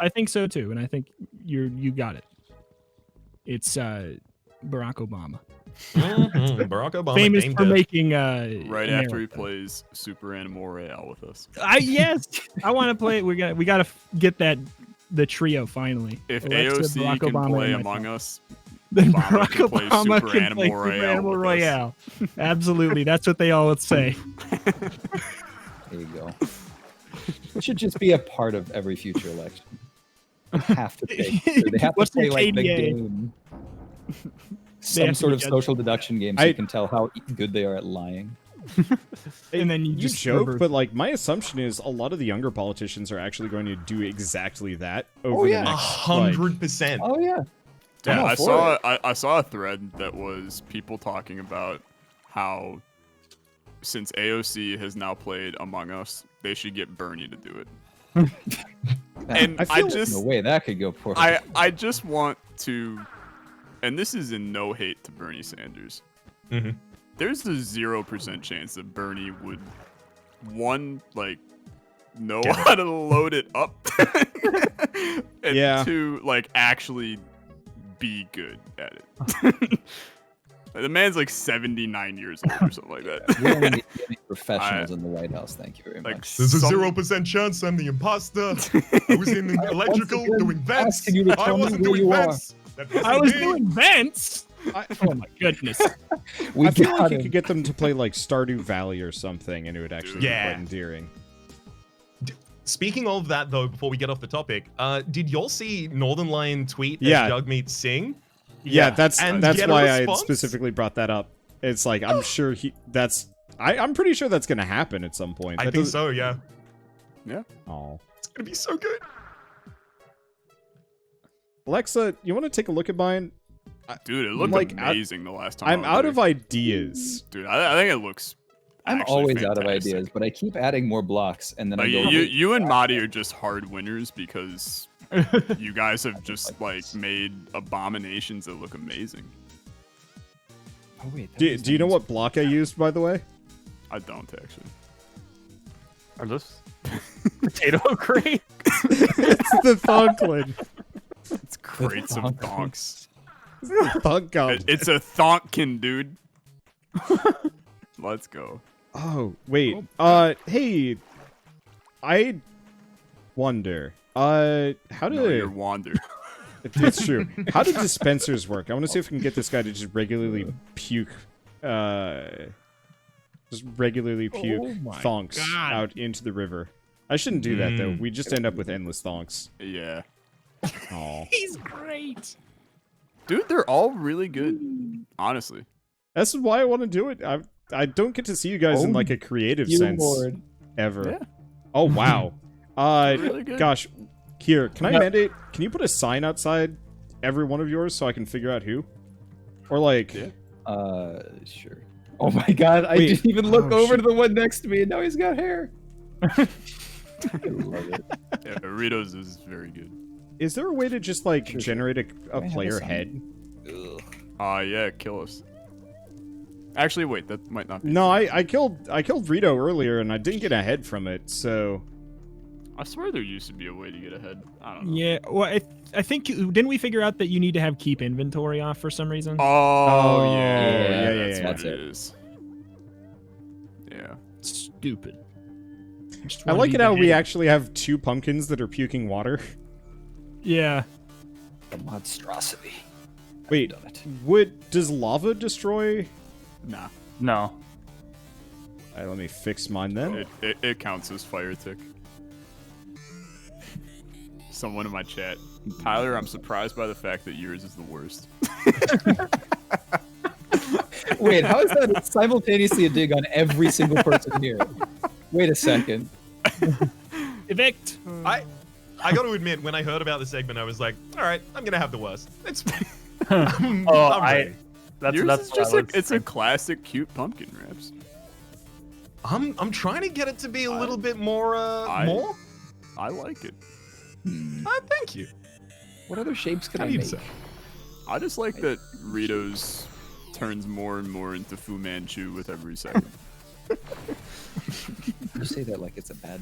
I think so too, and I think you got it. It's Barack Obama. Barack Obama, famous game for dev. making Right after he America. plays Super Animal Royale with us. Yes, I want to play it. We got to get the trio finally. If Alexa, AOC Barack can Obama, play and Among myself. Us, Then Obama Barack can play Obama Super can Animal play Super Royale Animal with us. Royale. Absolutely, that's what they all would say. There you go. It should just be a part of every future election. They have to take. They have to What's play your like the KDA? game. They Some have to sort be of judged. social deduction game, so you can tell how good they are at lying. And then you You just joke, reverse- but like my assumption is a lot of the younger politicians are actually going to do exactly that over Oh, the yeah. next like, 100%. Oh yeah. I'm Yeah, all I for saw it. I saw a thread that was people talking about how since AOC has now played Among Us, they should get Bernie to do it. And I feel No way that could go poorly. I just want to, and this is in no hate to Bernie Sanders. Mhm. There's a 0% chance that Bernie would know Get it. how to load it up, and Yeah. two, actually be good at it. The man's like 79 years old or something like that. We don't need any professionals in the White House. Thank you very Like, much. There's a Some- 0% chance I'm the imposter. I was in electrical again doing vents. asking you to I tell me wasn't where doing you are. vents. That wasn't I was me. doing vents. Oh my goodness. We I feel got like you him. could get them to play like Stardew Valley or something, and it would actually be Yeah. quite endearing. Speaking of that, though, before we get off the topic, did y'all see Northern Lion tweet Yeah. as Doug meets Sing? Yeah, that's And that's get a why I response? specifically brought that up. It's like I'm sure I'm pretty sure that's gonna happen at some point. I That think doesn't- so, yeah. Oh. It's gonna be so good. Alexa, you want to take a look at mine? Dude, it looked like, amazing the last time. I'm I was out there. of ideas. Dude, I think it looks. I'm actually always out of fantastic. ideas, but I keep adding more blocks, and then I Like, go. you and Madi are just hard winners because you guys have just made abominations that look amazing. Oh, wait, that Do was you know nice. what block I used, by the way? I don't actually. Are those potato crate? It's the Thonklin. It's crates of thonks. Thunk It's a thonkkin, dude. Let's go. Oh, wait. Hey. I wonder. How do No, you're Wander. It's true. How do dispensers work? I want to see if we can get this guy to just regularly puke. Just regularly puke Oh my thonks God. out into the river. I shouldn't do that though. We just end up with endless thonks. Yeah. Oh, He's great. Dude, they're all really good. Honestly. that's why I want to do it. I don't get to see you guys in Oh, like a creative You sense Lord. ever. Yeah. Oh wow. Really good. Gosh, here, can I Yeah. mandate? Can you put a sign outside every one of yours so I can figure out who? Or like, Yeah. Sure. Oh my God! I Wait. didn't even look Oh, over shit. to the one next to me, and now he's got hair. I love it. Yeah, Doritos is very good. is there a way to just like Sure. generate a I have a player sign? head? Yeah, kill us. Actually, wait, that might not be. No, I killed Rito earlier and I didn't get a head from it, so I swear there used to be a way to get ahead. I don't know. Yeah, well, I think didn't we figure out that you need to have keep inventory off for some reason? Oh, yeah, that's yeah, what yeah. it is. Yeah. Stupid. Just I wanna like be it how we behaved. actually have 2 pumpkins that are puking water. Yeah. The monstrosity. Wait, Done it. does lava destroy? Nah. No. Alright, let me fix mine then. It counts as fire tick. Someone in my chat. Tyler, I'm surprised by the fact that yours is the worst. Wait, how is that simultaneously a dig on every single person here? Wait a second. Evict. I got to admit, when I heard about the segment, I was like, all right, I'm gonna have the worst. It's fine. I'm ready. That's Yours that's is what I just was it's a classic cute pumpkin wraps. I'm trying to get it to be a little bit more more. I like it. Thank you. What other shapes could How I do you make? say? I just like that Rito's turns more and more into Fu Manchu with every second. You say that like it's a bad.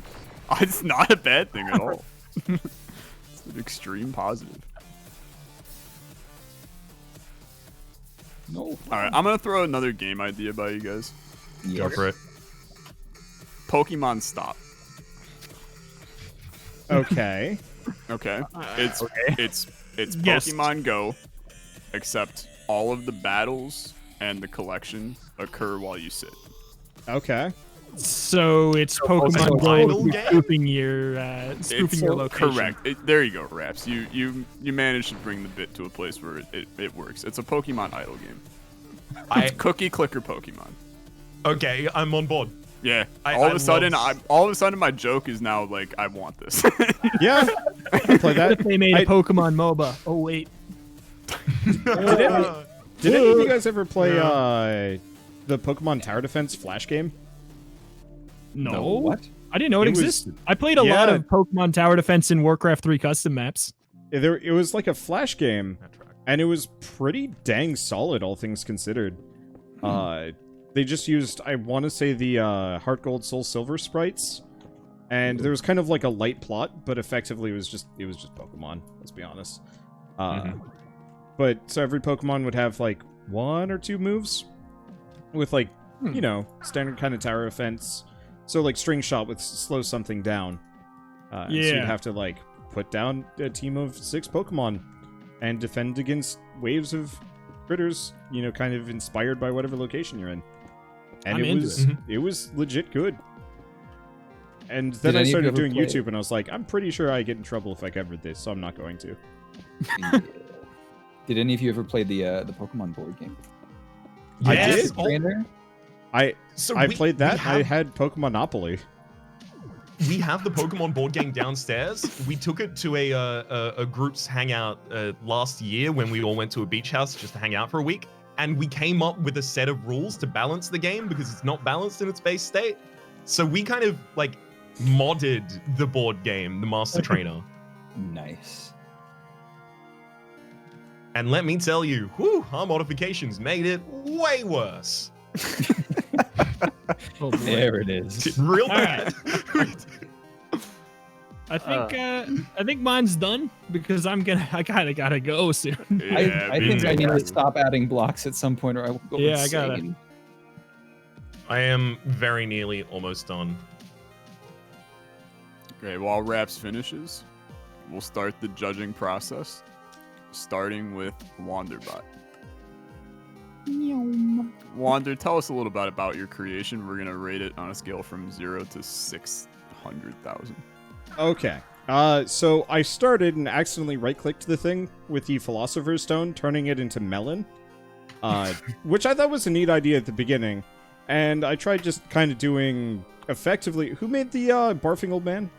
It's not a bad thing at all. It's an extreme positive. No. All right, I'm gonna throw another game idea by you guys. Go for it. Pokemon Stop. Okay. Okay. It's it's Yes. Pokemon Go, except all of the battles and the collection occur while you sit. Okay. So it's So Pokemon idle Go game? spoofing your location. Correct. There you go, Raps. You managed to bring the bit to a place where it works. It's a Pokemon idle game. It's cookie clicker Pokemon. Okay, I'm on board. Yeah. I all of a sudden, love- my joke is now like I want this. Yeah. I'll play that. They made a I- Pokemon MOBA. Oh wait. Did any of you guys ever play the Pokemon Tower Defense Flash game? No. What? I didn't know it, It was- existed. I played a lot Yeah. of Pokemon Tower Defense in Warcraft 3 custom maps. It was like a Flash game, and it was pretty dang solid, all things considered. They just used, I want to say, the Heart Gold Soul Silver sprites, and there was kind of like a light plot, but effectively it was just Pokemon. Let's be honest. But so every Pokemon would have like 1 or 2 moves, with like standard kind of tower defense. So like String Shot would slow something down. So you'd Yeah. have to like put down a team of 6 Pokemon and defend against waves of critters, kind of inspired by whatever location you're in. And I'm into it was legit good. And then Did I any of you started ever doing play- YouTube, and I was like, I'm pretty sure I get in trouble if I covered this, so I'm not going to. Did any of you ever play the Pokemon board game? I Yes. did. Oh, Trainer? so I we- played we that. I have- had Pokemonopoly. We have the Pokemon board game downstairs. We took it to a group's hangout last year when we all went to a beach house just to hang out for a week. And we came up with a set of rules to balance the game because it's not balanced in its base state. So we kind of like modded the board game, the Master Trainer. Nice. And let me tell you, our modifications made it way worse. Oh, boy. There it is. Real All bad. I think mine's done because I gotta go soon. Yeah, I me think too. I need to stop adding blocks at some point, or I will go Yeah, I gotta. insane. I am very nearly almost done. Okay, while Raps finishes, we'll start the judging process, starting with Wanderbot. Wander, tell us a little bit about your creation. We're gonna rate it on a scale from 0 to 600,000. Okay. So I started and accidentally right-clicked the thing with the Philosopher's Stone, turning it into melon, which I thought was a neat idea at the beginning. And I tried just kind of doing effectively. Who made the barfing old man?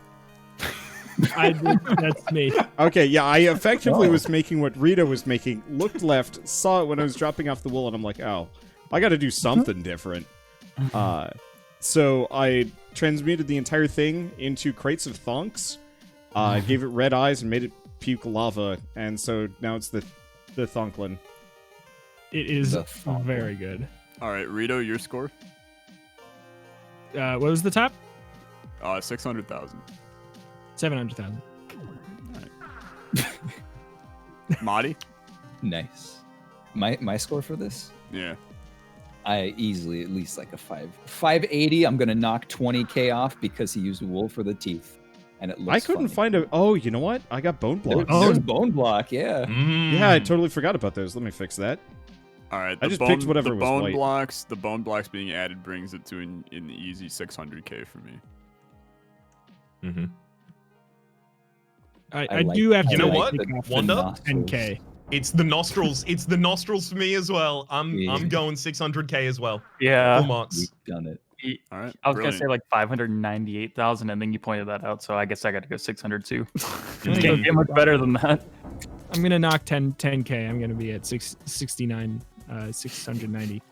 That's me. Okay, yeah, I effectively was making what Rita was making. Looked left, saw it when I was dropping off the wool, and I'm like, oh, I got to do something different. So I transmuted the entire thing into crates of thonks, gave it red eyes, and made it puke lava, and so now it's the thonklin. It is The fuck? very good. All right, Rito, your score? What was the top? 600,000. 700,000. Marty? Nice. My score for this? Yeah. I easily at least like a 580. I'm gonna knock 20k off because he used wool for the teeth, and it looks. I couldn't find a. Oh, you know what? I got bone blocks. There's bone block. Yeah. Yeah, I totally forgot about those. Let me fix that. All right. I just picked whatever the was bone white. blocks. The bone blocks being added brings it to an easy 600k for me. Mm-hmm. I like- do have You to know what? take off Wanda? 10k. It's the nostrils. It's the nostrils for me as well. I'm Yeah. going 600k as well. Yeah. Full marks. We've done it. All right. I was gonna brilliant. say like 598,000, and then you pointed that out, so I guess I got to go 600 too. I'm Can't gonna get much better than that. knock 10k. I'm gonna be at 690.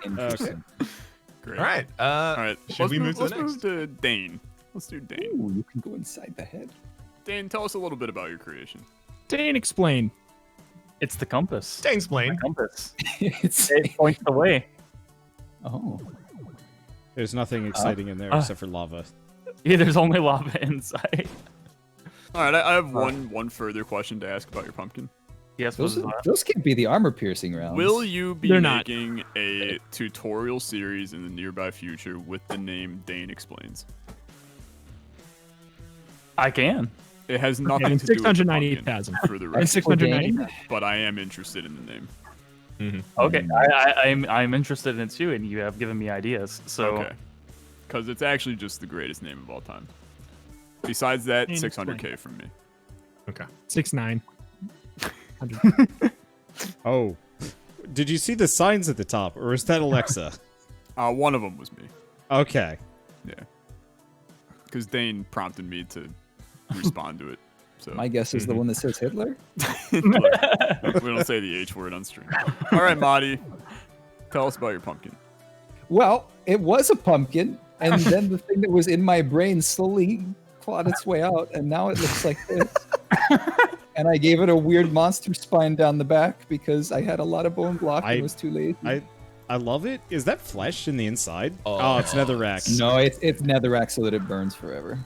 Interesting. Great. All right. All right. Should let's we move to the let's next? move to Dane. Let's do Dane. Ooh, you can go inside the head. Dane, tell us a little bit about your creation. Dane, explain. It's the compass. Dane's My plane. compass. It's It points the way. oh. There's nothing exciting in there except for lava. Yeah, there's only lava inside. All right. I have one further question to ask about your pumpkin. Yes, Those was that? those can't be the armor piercing rounds. Will you be They're not. making a tutorial series in the nearby future with the name Dane Explains? I can. It has nothing and to do with the pumpkin 698,000. for the And record, 690. but I am interested in the name. Okay, I'm interested in it too, and you have given me ideas. So Okay. Because it's actually just the greatest name of all time. Besides that, Dane 600k from me. Okay. 6'9". Oh, did you see the signs at the top, or is that Alexa? One of them was me. Okay. Yeah. Because Dane prompted me to respond to it. So My guess is the one that says Hitler. Look, we don't say the H word on stream. All right, Marty. Tell us about your pumpkin. Well, it was a pumpkin, and then the thing that was in my brain slowly clawed its way out, and now it looks like this. And I gave it a weird monster spine down the back because I had a lot of bone block and was too lazy. I love it. Is that flesh in the inside? Oh, it's netherrack. No, it's netherrack so that it burns forever.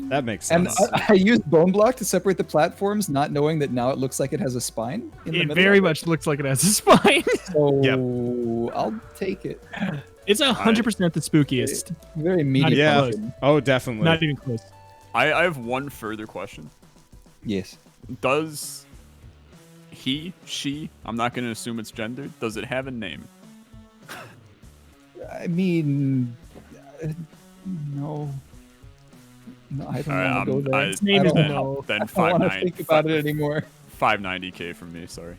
That makes And sense. I used bone block to separate the platforms, not knowing that now it looks like it has a spine in the It middle. very of it. much looks like it has a spine. So I'll take it. It's 100% the spookiest. Very medium. yeah. pumpkin. Oh, definitely. Not even close. I have one further question. Yes. Does he, she, I'm not going to assume it's gendered, does it have a name? I mean, no. No, I don't All right, want to go there. Its name is I don't- No. Then I don't want to 590 think about it anymore. 590k from me, sorry.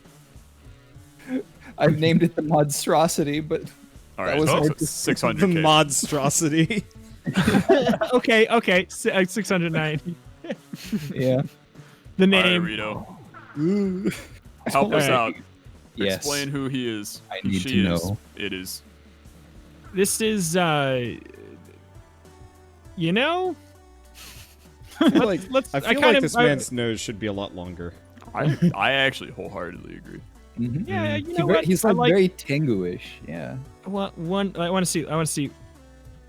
I've named it the monstrosity, but All That right, was so hard to- The 600k. monstrosity. Okay. 690. yeah. The All right, name. Rito. Help us Alright. out. Yes. Explain who he is. I who need she to is. know. It is. This is you know, I feel like, let's. I feel like this man's nose should be a lot longer. I actually wholeheartedly agree. Mhm. Yeah, you He know ver- what? He's I like very Tengu-ish. Yeah. one. I want to see. I want to see.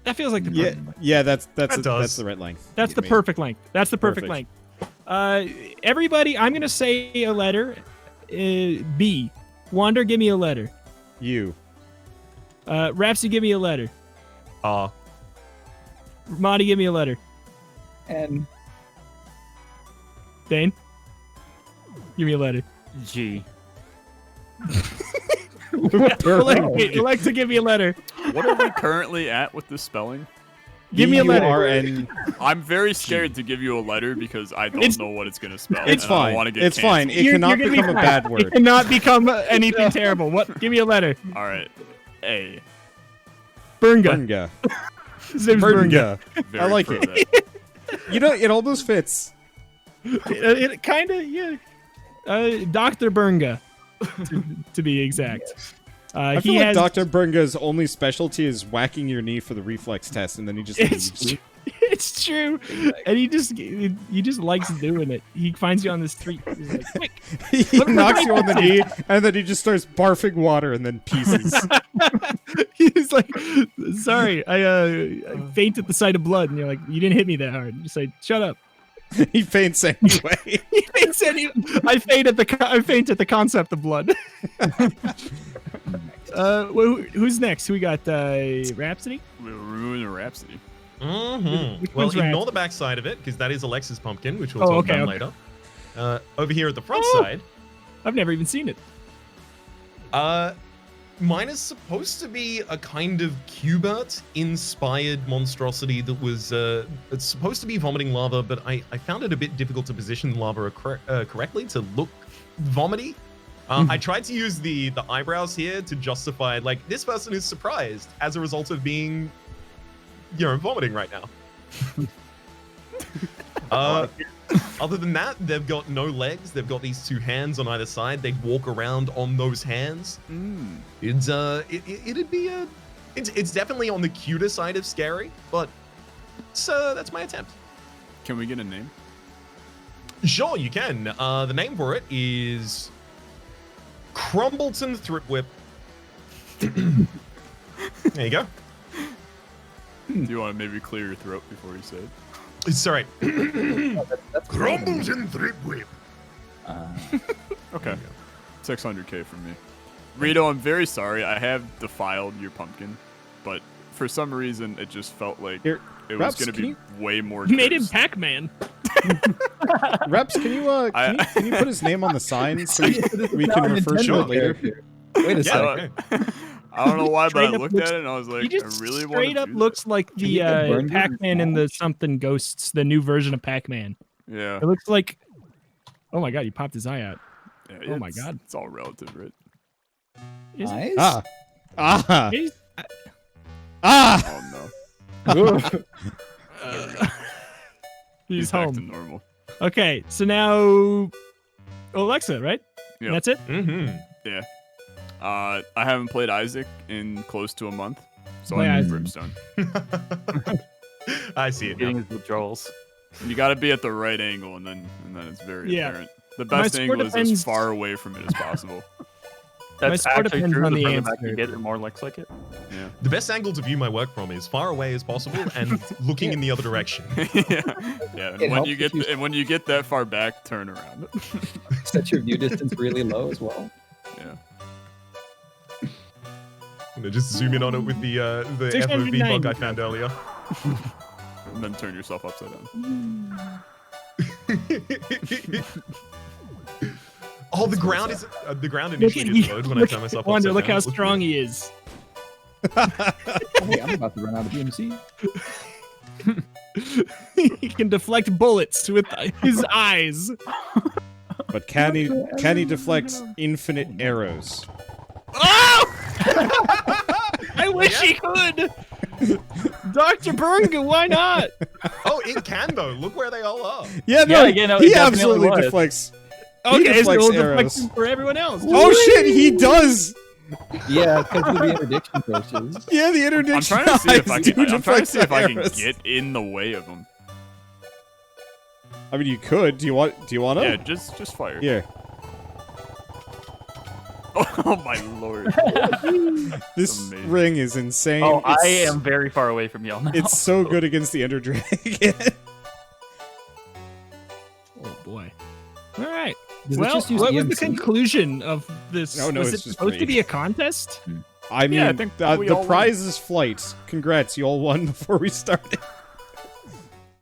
That feels like the Yeah, perfect. yeah, that's does. that's the right length. That's the I mean, perfect length. That's the perfect Perfect. length. Everybody, I'm gonna say a letter. B. Wander, give me a letter. You. Rapsy, give me a letter. Monty, give me a letter. And Dane, give me a letter. G. Alexa, give me a letter. What are we currently at with the spelling? Give me a letter. B-U-R-N. I'm very scared to give you a letter because I don't It's- know what it's gonna spell. It's and I don't fine. wanna get It's fine. canceled. It cannot gonna be become a fine. bad It word. cannot become anything terrible. What? Give me a letter. All right. A. Burnga. Burnga. His name's Burnga. Burnga. Very I like pro it. that. You know, it almost fits. It kind of, yeah. Dr. Burnga, to be exact. I He feel like has. Dr. Burnga's only specialty is whacking your knee for the reflex test, and then he just leaves. It's true, and he just likes doing it. He finds you on the street. He's like, quick. He knocks you on the knee, and then he just starts barfing water and then pieces. He's like, sorry, I faint at the sight of blood, and you're like, you didn't hit me that hard. You say, shut up. He faints anyway. He faints anyway. I faint at the concept of blood. Who's next? We got Rhapsody. We're ruining Rhapsody. Well, one's ignore Rhapsody? the back side of it, because that is Alexa's pumpkin, which we'll talk about later. Over here at the front side, I've never even seen it. mine is supposed to be a kind of Cubert-inspired monstrosity that was it's supposed to be vomiting lava, but I found it a bit difficult to position lava correctly to look vomity. I tried to use the eyebrows here to justify, like, this person is surprised as a result of being, vomiting right now. Other than that, they've got no legs. They've got these two hands on either side. They'd walk around on those hands. It's it'd be it's definitely on the cuter side of scary, but that's my attempt. Can we get a name? Sure, you can. The name for it is Crumbleton Thrip There you go. Do you want to maybe clear your throat before you say it? It's all right. That's Crumbleton Thrip Whip. Okay. 600k from me. Rito, I'm very sorry. I have defiled your pumpkin, but for some reason it just felt like Here, it was Reps, going to can be you- way more. You made him cursed. Pac-Man. Reps, can you put his name on the sign so we can refer to it later? Wait a Yeah, second. okay. I don't know why, but Straight I up looked looks- at it and I was like, He just I really want straight to up do looks like Can you get the burned Pac-Man in the with something Ghosts, the new version of Pac-Man. that. Yeah. It looks like. Oh my god, you popped his eye out. Yeah, Oh my it's- God. It's all relative, right? Is it? Nice. Is- Oh no. He's back to home. normal. Okay, so now Olexa, right? Yep. That's it. Mm-hmm. Yeah. I haven't played Isaac in close to a month, so Play I need Isaac. Brimstone. I see it now. Getting his withdrawals. You got to be at the right angle, and then it's very Yeah. apparent. The My best score angle is depends- as far away from it as possible. That's score actually depends true. on The the further back answer. you get, it more looks like it. Yeah. The best angle to view my work from is far away as possible and looking in the other direction. Yeah. And It when helps you if get when you get that far back, turn around. Set your view distance really low as well. Yeah. I'm gonna just zoom in on it with the FOV 690. bug I found earlier. And then turn yourself upside down. Oh, the ground is the ground Look initially at just you. load when I Look turn myself at Wonder, upside look down. how It looks strong weird. he is. Hey, I'm about to run out of BMC. He can deflect bullets with his eyes. But can he deflect infinite arrows? Oh! I wish he could. Dr. Bernga, why not? Oh, it can though. Look where they all are. Yeah, no, Yeah, no, he it definitely absolutely was. deflects. He Okay, so deflects we'll arrows. deflect for everyone else. Oh shit, he does. Yeah, because of the interdiction coaches. Yeah, the interdiction. I'm trying to see if I eyes can. do I'm trying to deflect see if I can arrows. get in the way of him. I mean, you could. Do you want to? Yeah, just fire. Here. Oh my lord. This Amazing. ring is insane. Oh, I It's- am very far away from y'all now. It's so good against the Ender Dragon. Oh boy. All right. Does it Well, just use what was the EMC? conclusion of this? No, was it's it just supposed to me. be a contest? I mean, Yeah, I think we the all won. prize is flight. Congrats, you all won before we started.